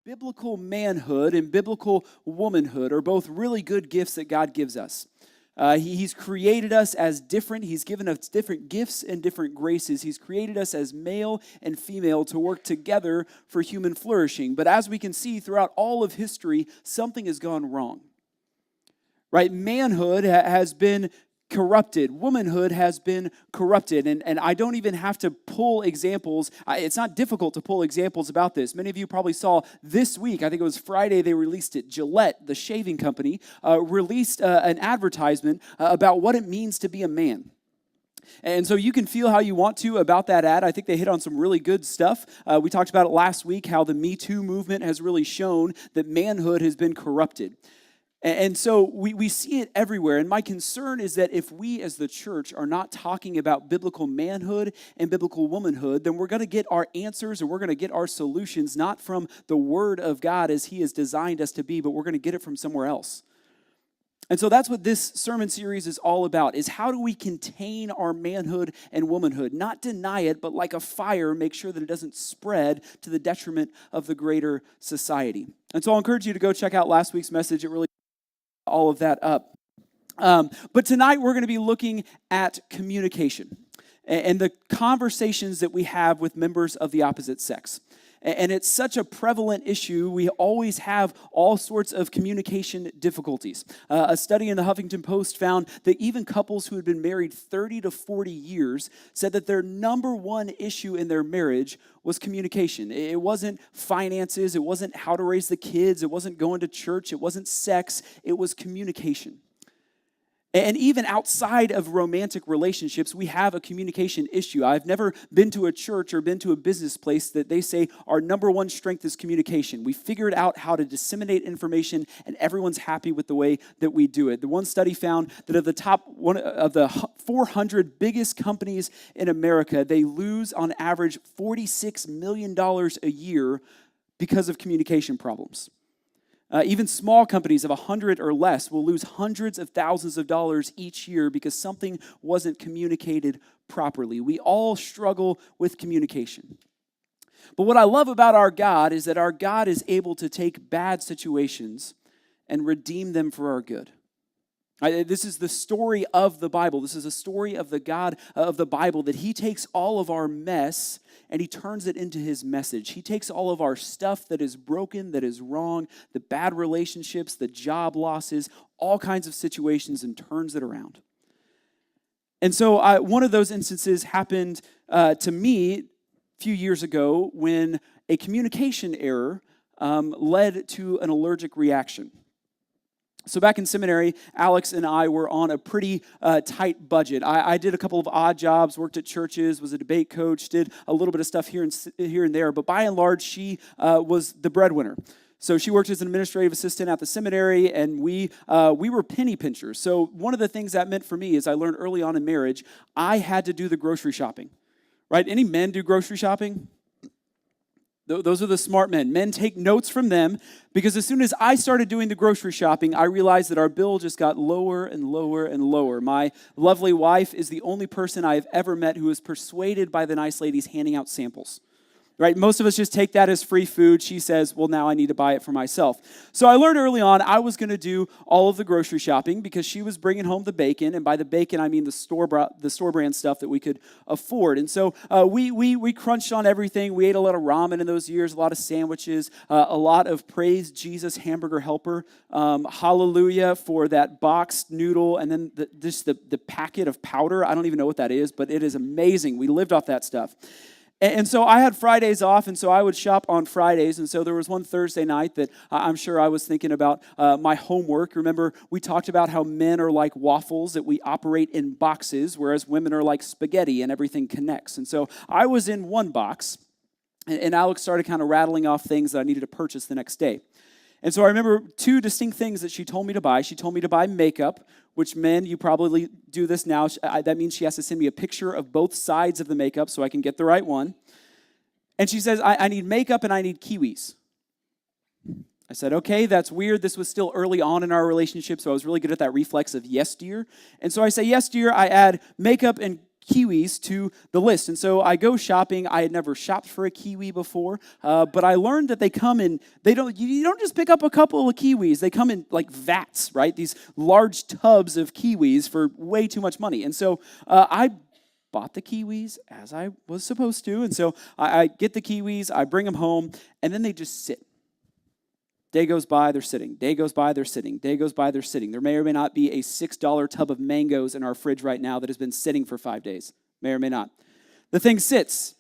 Biblical manhood and biblical womanhood are both really good gifts that God gives us. He's created us as different. He's given us different gifts and different graces. He's created us as male and female to work together for human flourishing. But as we can see throughout all of history, something has gone wrong. Right? Manhood has been corrupted. Womanhood has been corrupted. And I don't even have to pull examples. It's not difficult to pull examples about this. Many of you probably saw this week, I think it was Friday, they released it. Gillette, the shaving company, released an advertisement about what it means to be a man. And so you can feel how you want to about that ad. I think they hit on some really good stuff. We talked about it last week, how the Me Too movement has really shown that manhood has been corrupted. And so we see it everywhere. And my concern is that if we as the church are not talking about biblical manhood and biblical womanhood, then we're going to get our answers or we're going to get our solutions not from the Word of God as He has designed us to be, but we're going to get it from somewhere else. And so that's what this sermon series is all about, is how do we contain our manhood and womanhood? Not deny it, but like a fire, make sure that it doesn't spread to the detriment of the greater society. And so I'll encourage you to go check out last week's message. It really all of that up. But tonight we're going to be looking at communication and the conversations that we have with members of the opposite sex. And it's such a prevalent issue. We always have all sorts of communication difficulties. A study in the Huffington Post found that even couples who had been married 30 to 40 years said that their number one issue in their marriage was communication. It wasn't finances. It wasn't how to raise the kids. It wasn't going to church. It wasn't sex. It was communication. And even outside of romantic relationships, we have a communication issue. I've never been to a church or been to a business place that they say our number one strength is communication. We figured out how to disseminate information, and everyone's happy with the way that we do it. The one study found that of the top one of the 400 biggest companies in America, they lose on average $46 million a year because of communication problems. Even small companies of 100 or less will lose hundreds of thousands of dollars each year because something wasn't communicated properly. We all struggle with communication. But what I love about our God is that our God is able to take bad situations and redeem them for our good. This is the story of the Bible. This is a story of the God of the Bible, that He takes all of our mess and He turns it into His message. He takes all of our stuff that is broken, that is wrong, the bad relationships, the job losses, all kinds of situations, and turns it around. And so one of those instances happened to me a few years ago when a communication error led to an allergic reaction. So back in seminary, Alex and I were on a pretty tight budget. I did a couple of odd jobs, worked at churches, was a debate coach, did a little bit of stuff here and there, but by and large, she was the breadwinner. So she worked as an administrative assistant at the seminary, and we were penny pinchers. So one of the things that meant for me is I learned early on in marriage, I had to do the grocery shopping, right? Any men do grocery shopping? Those are the smart men. Men take notes from them, because as soon as I started doing the grocery shopping, I realized that our bill just got lower and lower and lower. My lovely wife is the only person I've ever met who was persuaded by the nice ladies handing out samples. Right? Most of us just take that as free food. She says, well, now I need to buy it for myself. So I learned early on I was going to do all of the grocery shopping because she was bringing home the bacon. And by the bacon, I mean the store brand stuff that we could afford. And so we crunched on everything. We ate a lot of ramen in those years, a lot of sandwiches, a lot of Praise Jesus Hamburger Helper. Hallelujah for that boxed noodle. And then the packet of powder. I don't even know what that is, but it is amazing. We lived off that stuff. And so I had Fridays off, and so I would shop on Fridays. And so there was one Thursday night that I'm sure I was thinking about my homework. Remember, we talked about how men are like waffles, that we operate in boxes, whereas women are like spaghetti and everything connects. And so I was in one box, and Alex started kind of rattling off things that I needed to purchase the next day. And so I remember two distinct things that she told me to buy. She told me to buy makeup, which men, you probably do this now. That means she has to send me a picture of both sides of the makeup so I can get the right one. And she says, I need makeup and I need kiwis. I said, okay, that's weird. This was still early on in our relationship, so I was really good at that reflex of yes, dear. And so I say, yes, dear. I add makeup and kiwis to the list. And so I go shopping. I had never shopped for a kiwi before, but I learned that they come in, you don't just pick up a couple of kiwis. They come in like vats, right? These large tubs of kiwis for way too much money. And so I bought the kiwis as I was supposed to. And so I get the kiwis, I bring them home, and then they just sit. Day goes by, they're sitting. Day goes by, they're sitting. Day goes by, they're sitting. There may or may not be a $6 tub of mangoes in our fridge right now that has been sitting for 5 days. May or may not. The thing sits.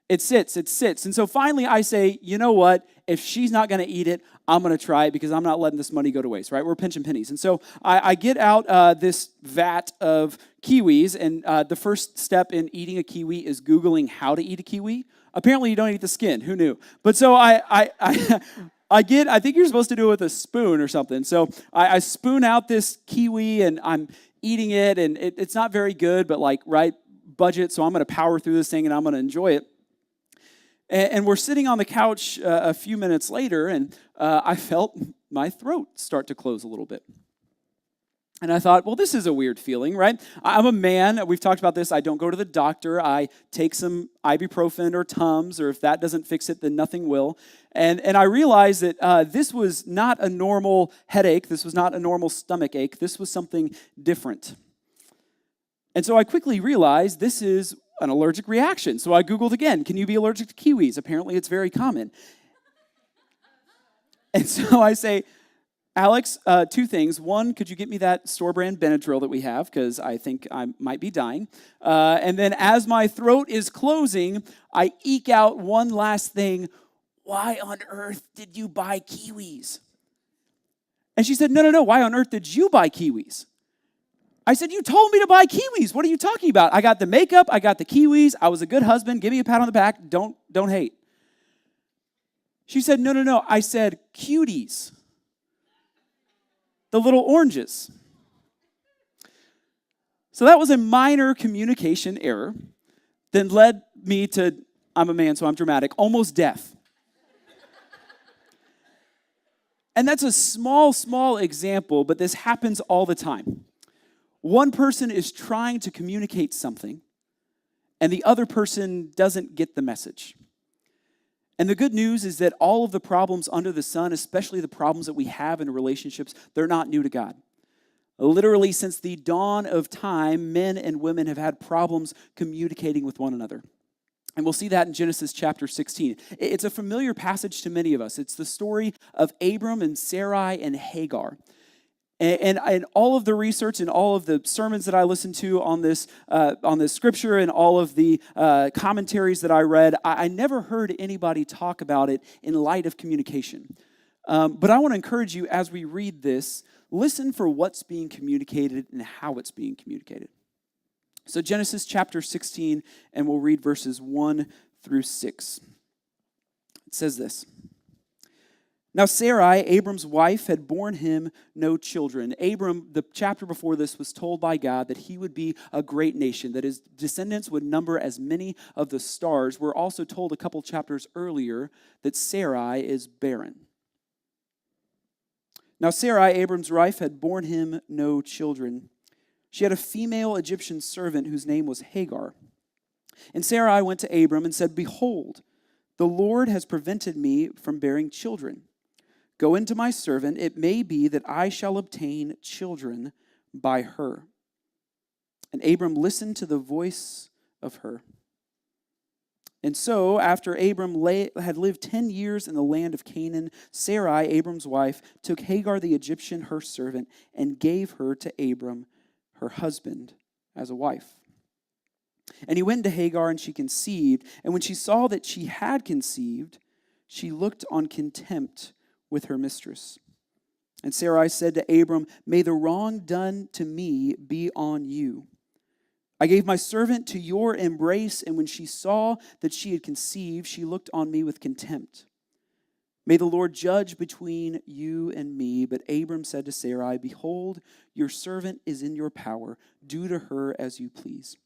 It sits. It sits. And so finally I say, you know what? If she's not going to eat it, I'm going to try it because I'm not letting this money go to waste, right? We're pinching pennies. And so I get out this vat of kiwis, and the first step in eating a kiwi is Googling how to eat a kiwi. Apparently you don't eat the skin. Who knew? But so I think you're supposed to do it with a spoon or something. So I spoon out this kiwi, and I'm eating it, and it's not very good, but like, right, budget, so I'm going to power through this thing, and I'm going to enjoy it. And we're sitting on the couch a few minutes later, and I felt my throat start to close a little bit. And I thought, well, this is a weird feeling, right? I'm a man. We've talked about this. I don't go to the doctor. I take some ibuprofen or Tums, or if that doesn't fix it, then nothing will. And I realized that this was not a normal headache. This was not a normal stomach ache. This was something different. And so I quickly realized this is an allergic reaction. So I Googled again, can you be allergic to kiwis? Apparently it's very common. And so I say, Alex, two things. One, could you get me that store-brand Benadryl that we have? Because I think I might be dying. And then as my throat is closing, I eke out one last thing. Why on earth did you buy kiwis? And she said, no. Why on earth did you buy kiwis? I said, you told me to buy kiwis. What are you talking about? I got the makeup. I got the kiwis. I was a good husband. Give me a pat on the back. Don't hate. She said, no. I said, cuties. The little oranges. So that was a minor communication error that led me to, I'm a man, so I'm dramatic, almost death. And that's a small example, but this happens all the time. One person is trying to communicate something, and the other person doesn't get the message. And the good news is that all of the problems under the sun, especially the problems that we have in relationships, they're not new to God. Literally, since the dawn of time, men and women have had problems communicating with one another. And we'll see that in Genesis chapter 16. It's a familiar passage to many of us. It's the story of Abram and Sarai and Hagar. And all of the research and all of the sermons that I listened to on this scripture and all of the commentaries that I read, I never heard anybody talk about it in light of communication. But I want to encourage you as we read this, listen for what's being communicated and how it's being communicated. So Genesis chapter 16, and we'll read verses 1 through 6. It says this. Now Sarai, Abram's wife, had borne him no children. Abram, the chapter before this, was told by God that he would be a great nation, that his descendants would number as many of the stars. We're also told a couple chapters earlier that Sarai is barren. Now Sarai, Abram's wife, had borne him no children. She had a female Egyptian servant whose name was Hagar. And Sarai went to Abram and said, "Behold, the Lord has prevented me from bearing children. Go into my servant. It may be that I shall obtain children by her." And Abram listened to the voice of her. And so, after Abram had lived 10 years in the land of Canaan, Sarai, Abram's wife, took Hagar the Egyptian, her servant, and gave her to Abram, her husband, as a wife. And he went to Hagar, and she conceived. And when she saw that she had conceived, she looked on contempt with her mistress. And Sarai said to Abram, "May the wrong done to me be on you. I gave my servant to your embrace, and when she saw that she had conceived, she looked on me with contempt. May the Lord judge between you and me." But Abram said to Sarai, "Behold, your servant is in your power. Do to her as you please."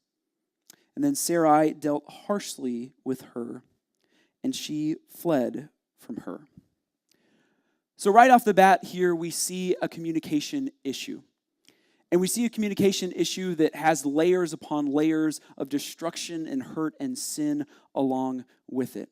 And then Sarai dealt harshly with her, and she fled from her. So right off the bat here, we see a communication issue. And we see a communication issue that has layers upon layers of destruction and hurt and sin along with it.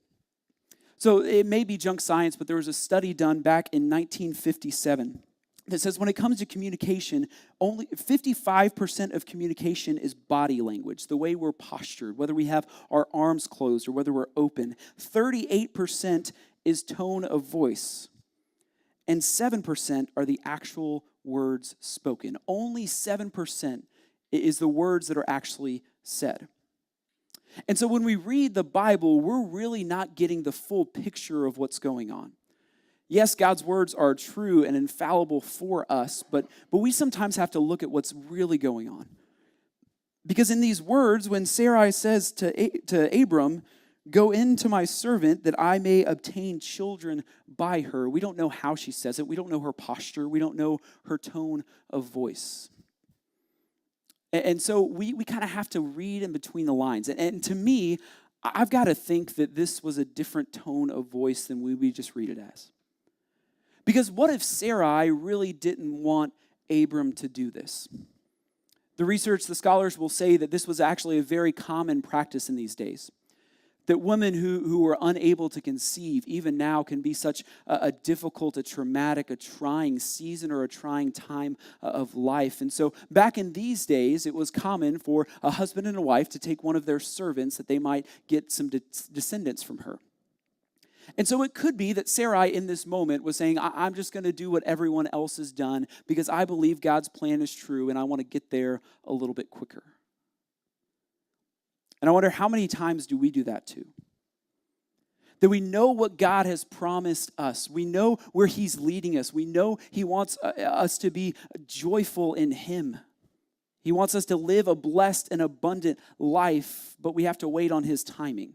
So it may be junk science, but there was a study done back in 1957 that says when it comes to communication, only 55% of communication is body language, the way we're postured, whether we have our arms closed or whether we're open. 38% is tone of voice, and 7% are the actual words spoken. Only 7% is the words that are actually said. And so when we read the Bible, we're really not getting the full picture of what's going on. Yes, God's words are true and infallible for us, but we sometimes have to look at what's really going on. Because in these words, when Sarai says to Abram, "Go into my servant that I may obtain children by her," we don't know how she says it. We don't know her posture. We don't know her tone of voice. And so we kind of have to read in between the lines. And to me, I've got to think that this was a different tone of voice than we just read it as. Because what if Sarai really didn't want Abram to do this? The research, the scholars will say that this was actually a very common practice in these days. That women who were unable to conceive, even now, can be such a difficult, a traumatic, a trying season or a trying time of life. And so back in these days, it was common for a husband and a wife to take one of their servants that they might get some descendants from her. And so it could be that Sarai in this moment was saying, I'm just going to do what everyone else has done because I believe God's plan is true and I want to get there a little bit quicker. And I wonder how many times do we do that too? That we know what God has promised us. We know where he's leading us. We know he wants us to be joyful in him. He wants us to live a blessed and abundant life, but we have to wait on his timing.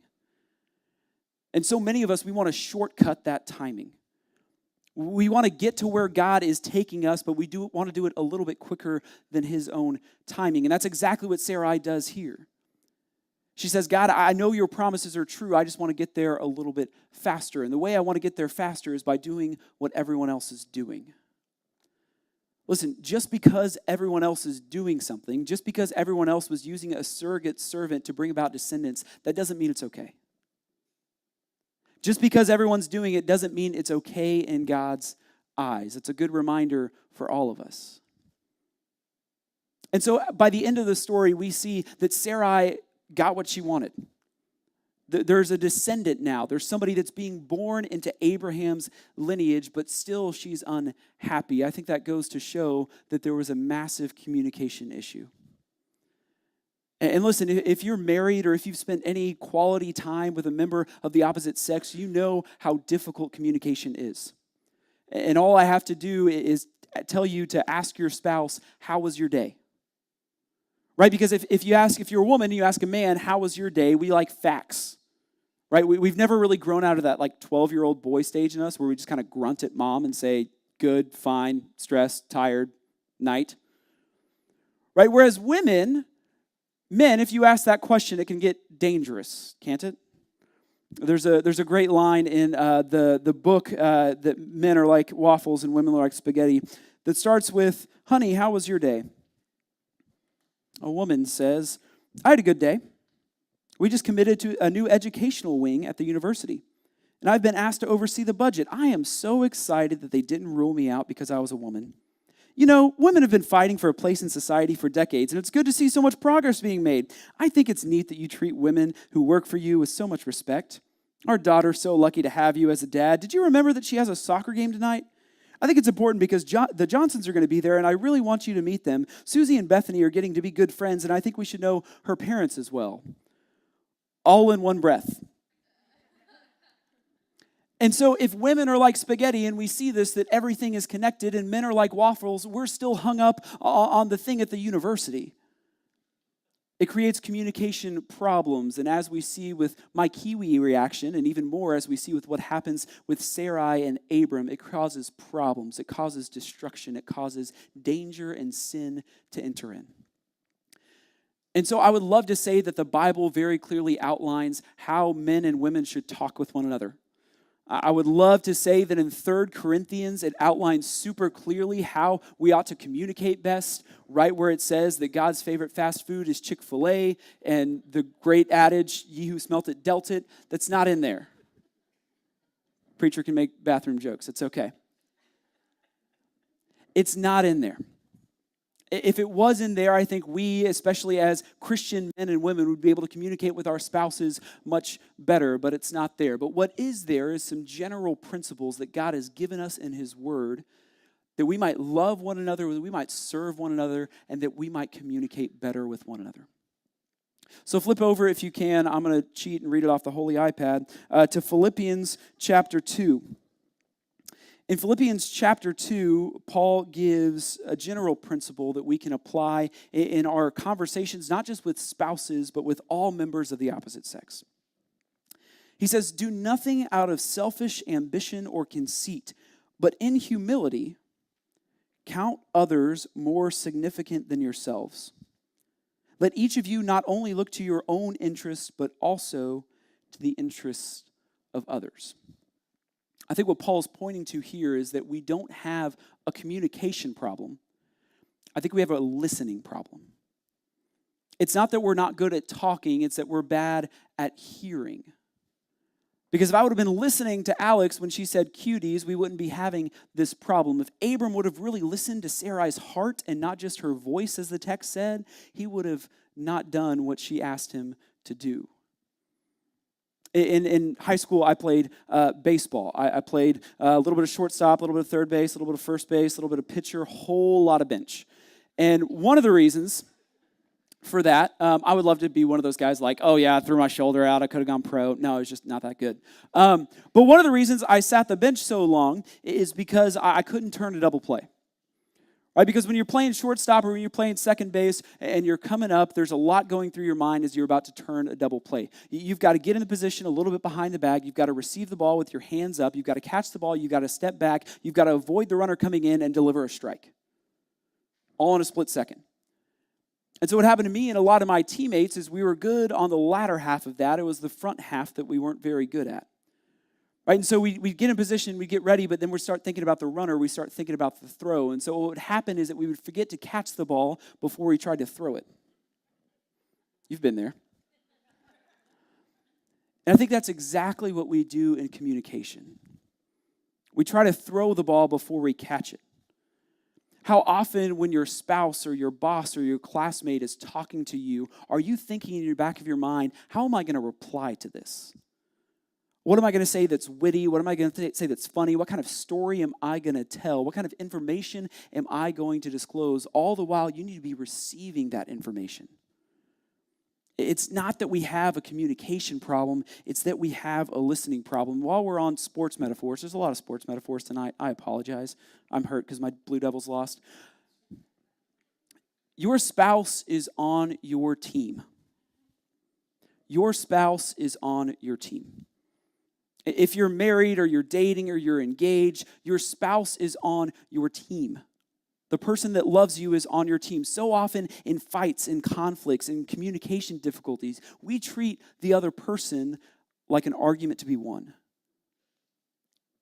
And so many of us, we want to shortcut that timing. We want to get to where God is taking us, but we do want to do it a little bit quicker than his own timing. And that's exactly what Sarai does here. She says, God, I know your promises are true. I just want to get there a little bit faster. And the way I want to get there faster is by doing what everyone else is doing. Listen, just because everyone else is doing something, just because everyone else was using a surrogate servant to bring about descendants, that doesn't mean it's okay. Just because everyone's doing it doesn't mean it's okay in God's eyes. It's a good reminder for all of us. And so by the end of the story, we see that Sarai got what she wanted. There's a descendant now. There's somebody that's being born into Abraham's lineage, but still she's unhappy. I think that goes to show that there was a massive communication issue. And listen, if you're married or if you've spent any quality time with a member of the opposite sex, you know how difficult communication is. And all I have to do is tell you to ask your spouse, how was your day? Right? Because if you're a woman, you ask a man, how was your day? We like facts. Right? We've never really grown out of that like 12-year-old boy stage in us where we just kind of grunt at mom and say, good, fine, stressed, tired, night. Right? Whereas men, if you ask that question, it can get dangerous, can't it? There's a great line in the book that men are like waffles and women are like spaghetti that starts with, honey, how was your day? A woman says, I had a good day. We just committed to a new educational wing at the university, and I've been asked to oversee the budget. I am so excited that they didn't rule me out because I was a woman. You know, women have been fighting for a place in society for decades, and it's good to see so much progress being made. I think it's neat that you treat women who work for you with so much respect. Our daughter's so lucky to have you as a dad. Did you remember that she has a soccer game tonight? I think it's important because the Johnsons are going to be there, and I really want you to meet them. Susie and Bethany are getting to be good friends, and I think we should know her parents as well. All in one breath. And so if women are like spaghetti and we see this, that everything is connected, and men are like waffles, we're still hung up on the thing at the university. It creates communication problems. And as we see with my Kiwi reaction, and even more as we see with what happens with Sarai and Abram, it causes problems. It causes destruction. It causes danger and sin to enter in. And so I would love to say that the Bible very clearly outlines how men and women should talk with one another. I would love to say that in 3 Corinthians, it outlines super clearly how we ought to communicate best, right where it says that God's favorite fast food is Chick-fil-A, and the great adage, ye who smelt it, dealt it. That's not in there. Preacher can make bathroom jokes. It's okay. It's not in there. If it was in there, I think we, especially as Christian men and women, would be able to communicate with our spouses much better, but it's not there. But what is there is some general principles that God has given us in His Word that we might love one another, that we might serve one another, and that we might communicate better with one another. So flip over, if you can, I'm going to cheat and read it off the holy iPad, to Philippians chapter 2. In Philippians chapter 2, Paul gives a general principle that we can apply in our conversations, not just with spouses, but with all members of the opposite sex. He says, "Do nothing out of selfish ambition or conceit, but in humility count others more significant than yourselves. Let each of you not only look to your own interests, but also to the interests of others." I think what Paul's pointing to here is that we don't have a communication problem. I think we have a listening problem. It's not that we're not good at talking, it's that we're bad at hearing. Because if I would have been listening to Alex when she said cuties, we wouldn't be having this problem. If Abram would have really listened to Sarai's heart and not just her voice, as the text said, he would have not done what she asked him to do. In high school, I played baseball. I played a little bit of shortstop, a little bit of third base, a little bit of first base, a little bit of pitcher, whole lot of bench. And one of the reasons for that, I would love to be one of those guys like, oh yeah, I threw my shoulder out, I could have gone pro. No, it's just not that good. But one of the reasons I sat the bench so long is because I couldn't turn a double play. Right? Because when you're playing shortstop or when you're playing second base and you're coming up, there's a lot going through your mind as you're about to turn a double play. You've got to get in the position a little bit behind the bag. You've got to receive the ball with your hands up. You've got to catch the ball. You've got to step back. You've got to avoid the runner coming in and deliver a strike. All in a split second. And so what happened to me and a lot of my teammates is we were good on the latter half of that. It was the front half that we weren't very good at. Right, and so we get in position, we get ready, but then we start thinking about the runner, we start thinking about the throw. And so what would happen is that we would forget to catch the ball before we tried to throw it. You've been there. And I think that's exactly what we do in communication. We try to throw the ball before we catch it. How often when your spouse or your boss or your classmate is talking to you, are you thinking in the back of your mind, how am I going to reply to this? What am I going to say that's witty? What am I going to say that's funny? What kind of story am I going to tell? What kind of information am I going to disclose? All the while, you need to be receiving that information. It's not that we have a communication problem. It's that we have a listening problem. While we're on sports metaphors, there's a lot of sports metaphors tonight. I apologize. I'm hurt because my Blue Devils lost. Your spouse is on your team. Your spouse is on your team. If you're married or you're dating or you're engaged, your spouse is on your team. The person that loves you is on your team. So often in fights, in conflicts, in communication difficulties, we treat the other person like an argument to be won.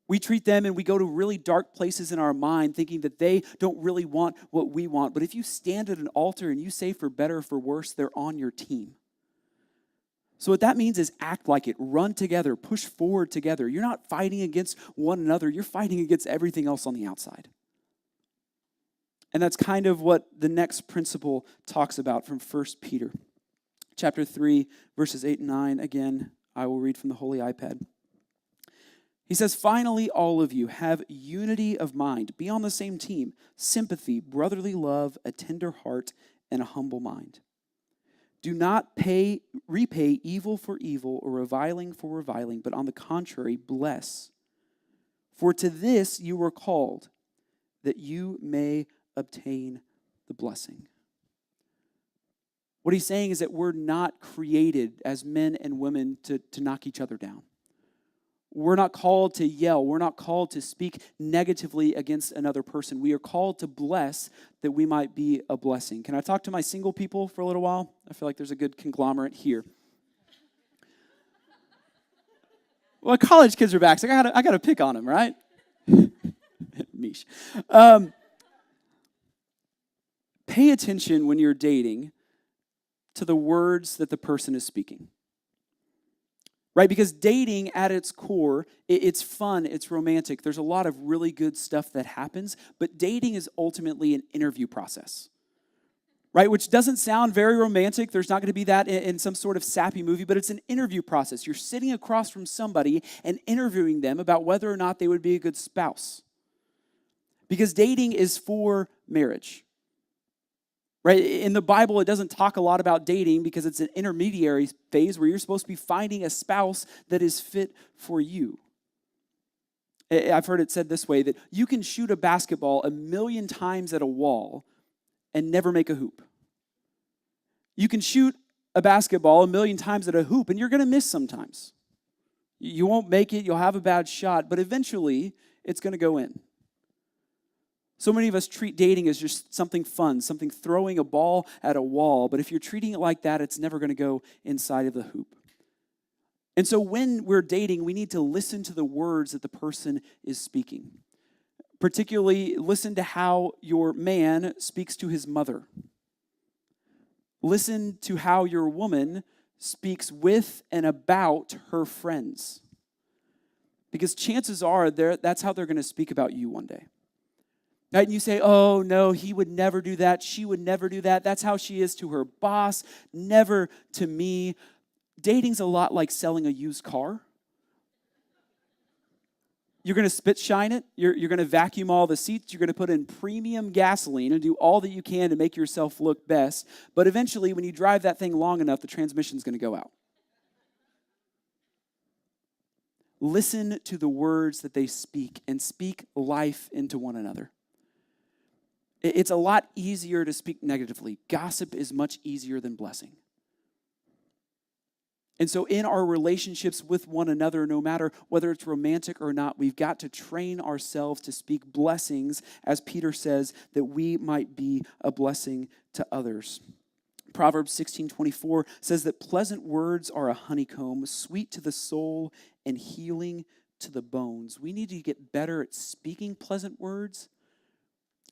We treat them and we go to really dark places in our mind thinking that they don't really want what we want. But if you stand at an altar and you say for better or for worse, they're on your team. So what that means is act like it, run together, push forward together. You're not fighting against one another, you're fighting against everything else on the outside. And that's kind of what the next principle talks about from 1 Peter. Chapter 3, verses 8 and 9. Again, I will read from the Holy iPad. He says, "Finally, all of you have unity of mind. Be on the same team, sympathy, brotherly love, a tender heart, and a humble mind. Do not repay evil for evil or reviling for reviling, but on the contrary, bless. For to this you were called, that you may obtain the blessing." What he's saying is that we're not created as men and women to knock each other down. We're not called to yell. We're not called to speak negatively against another person. We are called to bless that we might be a blessing. Can I talk to my single people for a little while? I feel like there's a good conglomerate here. Well, college kids are back, so I gotta pick on them, right? Mish. Pay attention when you're dating to the words that the person is speaking. Right? Because dating at its core, it's fun, it's romantic. There's a lot of really good stuff that happens, but dating is ultimately an interview process. Right? Which doesn't sound very romantic. There's not going to be that in some sort of sappy movie, but it's an interview process. You're sitting across from somebody and interviewing them about whether or not they would be a good spouse. Because dating is for marriage. Right? In the Bible, it doesn't talk a lot about dating because it's an intermediary phase where you're supposed to be finding a spouse that is fit for you. I've heard it said this way, that you can shoot a basketball 1,000,000 times at a wall and never make a hoop. You can shoot a basketball 1,000,000 times at a hoop and you're going to miss sometimes. You won't make it, you'll have a bad shot, but eventually it's going to go in. So many of us treat dating as just something fun, something throwing a ball at a wall. But if you're treating it like that, it's never going to go inside of the hoop. And so when we're dating, we need to listen to the words that the person is speaking. Particularly, listen to how your man speaks to his mother. Listen to how your woman speaks with and about her friends. Because chances are that's how they're going to speak about you one day. Right? And you say, oh, no, he would never do that. She would never do that. That's how she is to her boss, never to me. Dating's a lot like selling a used car. You're going to spit shine it. You're going to vacuum all the seats. You're going to put in premium gasoline and do all that you can to make yourself look best. But eventually, when you drive that thing long enough, the transmission's going to go out. Listen to the words that they speak and speak life into one another. It's a lot easier to speak negatively. Gossip is much easier than blessing. And so in our relationships with one another, no matter whether it's romantic or not, we've got to train ourselves to speak blessings, as Peter says, that we might be a blessing to others. Proverbs 16:24 says that pleasant words are a honeycomb, sweet to the soul and healing to the bones. We need to get better at speaking pleasant words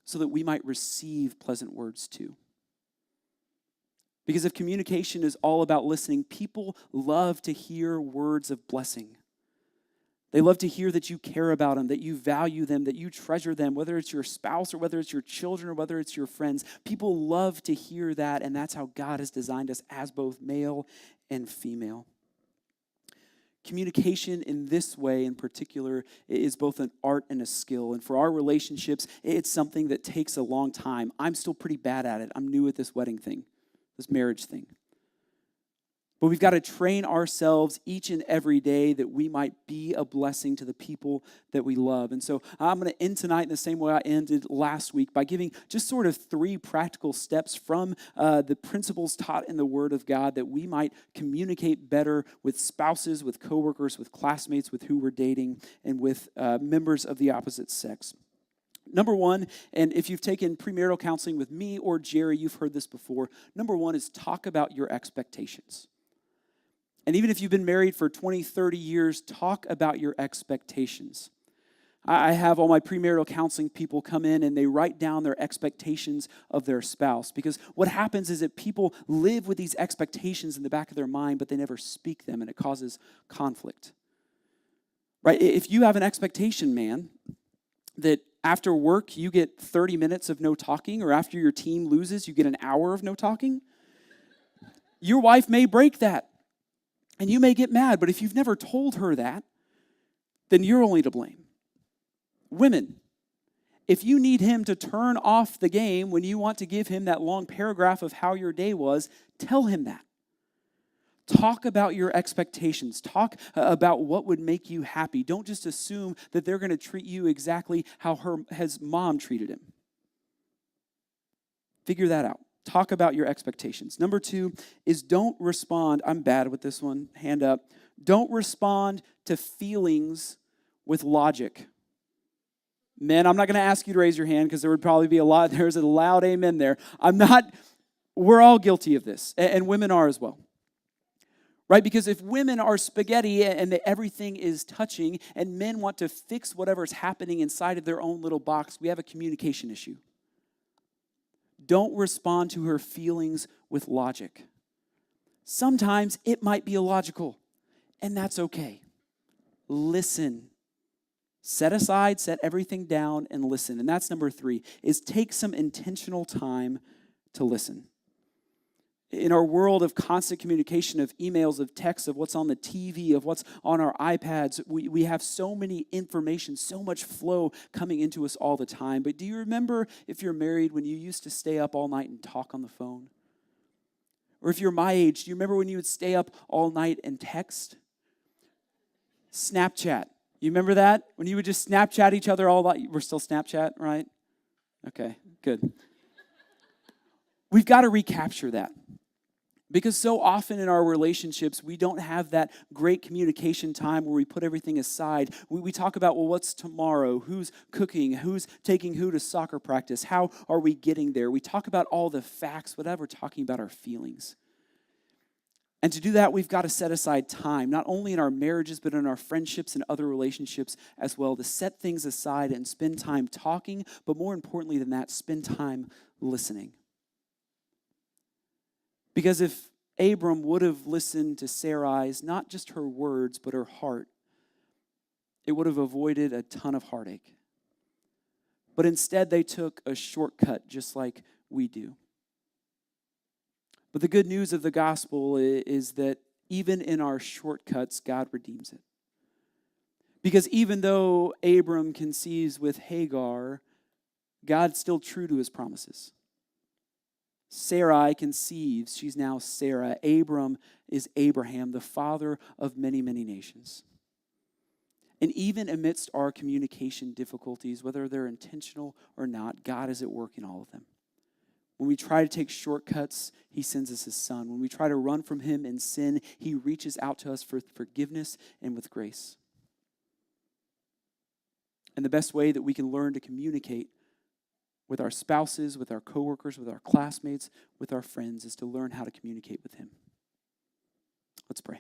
so that we might receive pleasant words too. Because if communication is all about listening, people love to hear words of blessing. They love to hear that you care about them, that you value them, that you treasure them, whether it's your spouse or whether it's your children or whether it's your friends. People love to hear that, and that's how God has designed us as both male and female. Communication in this way in particular is both an art and a skill. And for our relationships, it's something that takes a long time. I'm still pretty bad at it. I'm new at this wedding thing, this marriage thing. But we've got to train ourselves each and every day that we might be a blessing to the people that we love. And so I'm going to end tonight in the same way I ended last week by giving just sort of 3 practical steps from the principles taught in the Word of God that we might communicate better with spouses, with coworkers, with classmates, with who we're dating, and with members of the opposite sex. Number 1, and if you've taken premarital counseling with me or Jerry, you've heard this before. Number 1 is talk about your expectations. And even if you've been married for 20, 30 years, talk about your expectations. I have all my premarital counseling people come in and they write down their expectations of their spouse. Because what happens is that people live with these expectations in the back of their mind, but they never speak them, and it causes conflict. Right? If you have an expectation, man, that after work you get 30 minutes of no talking, or after your team loses you get an hour of no talking, your wife may break that. And you may get mad, but if you've never told her that, then you're only to blame. Women, if you need him to turn off the game when you want to give him that long paragraph of how your day was, tell him that. Talk about your expectations. Talk about what would make you happy. Don't just assume that they're going to treat you exactly how his mom treated him. Figure that out. Talk about your expectations. Number 2 is don't respond. I'm bad with this one. Hand up. Don't respond to feelings with logic. Men, I'm not going to ask you to raise your hand because there would probably be there's a loud amen there. We're all guilty of this, and women are as well. right? Because if women are spaghetti and everything is touching and men want to fix whatever's happening inside of their own little box, we have a communication issue. Don't respond to her feelings with logic. Sometimes it might be illogical, and that's okay. Listen. Set aside, set everything down, and listen. And that's number 3, is take some intentional time to listen. In our world of constant communication, of emails, of texts, of what's on the TV, of what's on our iPads, we have so many information, so much flow coming into us all the time. But do you remember, if you're married, when you used to stay up all night and talk on the phone? Or if you're my age, do you remember when you would stay up all night and text? Snapchat. You remember that? When you would just Snapchat each other all night? We're still Snapchat, right? Okay, good. We've got to recapture that. Because so often in our relationships, we don't have that great communication time where we put everything aside. We talk about, well, what's tomorrow? Who's cooking? Who's taking who to soccer practice? How are we getting there? We talk about all the facts without ever talking about our feelings. And to do that, we've got to set aside time, not only in our marriages, but in our friendships and other relationships as well, to set things aside and spend time talking, but more importantly than that, spend time listening. Because if Abram would have listened to Sarai's, not just her words, but her heart, it would have avoided a ton of heartache. But instead, they took a shortcut just like we do. But the good news of the gospel is that even in our shortcuts, God redeems it. Because even though Abram conceives with Hagar, God's still true to his promises. Sarai conceives, she's now Sarah. Abram is Abraham, the father of many, many nations. And even amidst our communication difficulties, whether they're intentional or not, God is at work in all of them. When we try to take shortcuts, he sends us his son. When we try to run from him in sin, he reaches out to us for forgiveness and with grace. And the best way that we can learn to communicate with our spouses, with our coworkers, with our classmates, with our friends, is to learn how to communicate with him. Let's pray.